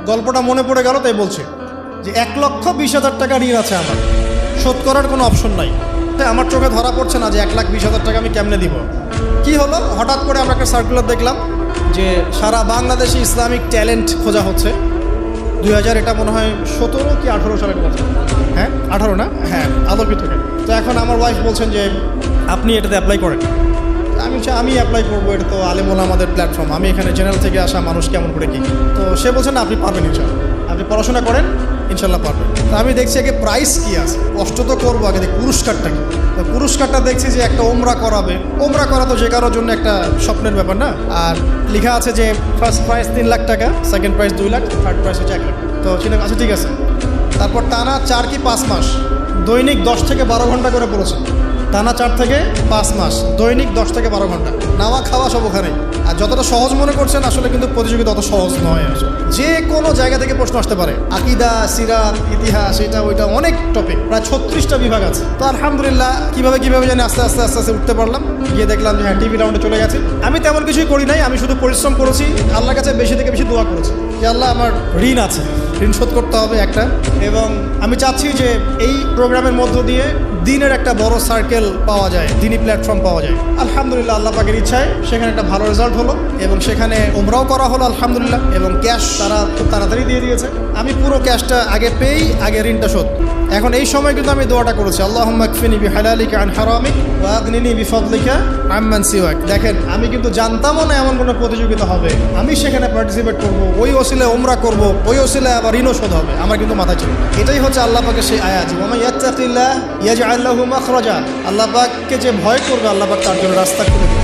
গল্পটা মনে পড়ে গেল তাই বলছে যে 1,20,000 টাকা ঋণ আছে আমার, শোধ করার কোনো অপশন নাই। তাই আমার চোখে ধরা পড়ছে না যে 1,20,000 টাকা আমি কেমনে দিব। কি হলো, হঠাৎ করে আমরা একটা সার্কুলার দেখলাম যে সারা বাংলাদেশে ইসলামিক ট্যালেন্ট খোঁজা হচ্ছে। 2000 এটা মনে হয় 17 কি 18 সালের কথা, হ্যাঁ 18 না, হ্যাঁ আদর্শিত থেকে। তো এখন আমার ওয়াইফ বলছেন যে আপনি এটাতে অ্যাপ্লাই করেন। আমি অ্যাপ্লাই করবো, এটা তো আলেমুল আমাদের প্ল্যাটফর্ম, আমি এখানে জেনারেল থেকে আসা মানুষ কেমন করে কি। তো সে বলছেন না আপনি পারবেন ইনশাল্লাহ, আপনি পড়াশোনা করেন ইনশাল্লাহ পারবেন। তো আমি দেখছি আগে প্রাইস কী আছে, কষ্ট তো করবো, আগে দেখি পুরস্কারটা কী। তো পুরস্কারটা দেখছি যে একটা ওমরা করাবে। ওমরা করা তো যে কারোর জন্য একটা স্বপ্নের ব্যাপার না। আর লেখা আছে যে ফার্স্ট প্রাইস 3 লাখ টাকা, second prize 2 lakh, third price হচ্ছে 1 লাখ। তো সেটা আচ্ছা ঠিক আছে। তারপর টানা 4 কি 5 মাস দৈনিক 10 থেকে 12 ঘন্টা করে পড়েছে। টানা 4 থেকে 5 মাস দৈনিক 10 থেকে 12 ঘন্টা, নাওয়া খাওয়া সব ওখানেই। আর যতটা সহজ মনে করছেন আসলে কিন্তু প্রতিযোগিতা অত সহজ নয়। আসলে যে কোনো জায়গা থেকে প্রশ্ন আসতে পারে, আকিদা, সিরাত, ইতিহাস, এটা ওইটা অনেক টপিক, প্রায় 36টা বিভাগ আছে। তো আলহামদুলিল্লাহ কীভাবে জানি আস্তে আস্তে উঠতে পারলাম। গিয়ে দেখলাম যে হ্যাঁ টিভি রাউন্ডে চলে গেছে। আমি তেমন কিছুই করি নাই, আমি শুধু পরিশ্রম করেছি, আল্লাহর কাছে বেশি থেকে বেশি দোয়া করেছি যে আল্লাহ আমার ঋণ আছে, ঋণ শোধ করতে হবে একটা। এবং আমি চাচ্ছি যে এই প্রোগ্রামের মধ্য দিয়ে দিনের একটা বড় সার্কেল পাওয়া যায়, দিনই প্ল্যাটফর্ম পাওয়া যায়। আলহামদুলিল্লাহ আল্লাহ পাকের ইচ্ছায় সেখানে একটা ভালো রেজাল্ট হলো এবং সেখানে উমরাও করা হলো আলহামদুলিল্লাহ। এবং ক্যাশ তারা খুব তাড়াতাড়ি দিয়ে দিয়েছে। আমি পুরো ক্যাশটা আগে পেয়েই আগে ঋণটা শোধ। এখন এই সময় কিন্তু আমি দোয়াটা করেছি, আল্লাহুম্মা কফিনি বিহালালিকা আন হারামিক ওয়া আগনিনি বিফাদলিকা আম্মান সিওয়াক। দেখেন আমি কিন্তু জানতামও না এমন কোনো প্রতিযোগিতা হবে, আমি সেখানে পার্টিসিপেট করব, ওই ওসিলায় উমরা করব, ওই ওসিলায় আবার ঋণও শোধ হবে, আমার কিন্তু মাথায় ছিল। এটাই হচ্ছে আল্লাহ পাকের সেই আয়াত, ওয়া মান ইয়াত্তাকিল্লাহ ইয়াজআল লাহু মাখরাজা। আল্লাহ পাককে যে ভয় করবে আল্লাহ পাক তার জন্য রাস্তা খুলে দেবে।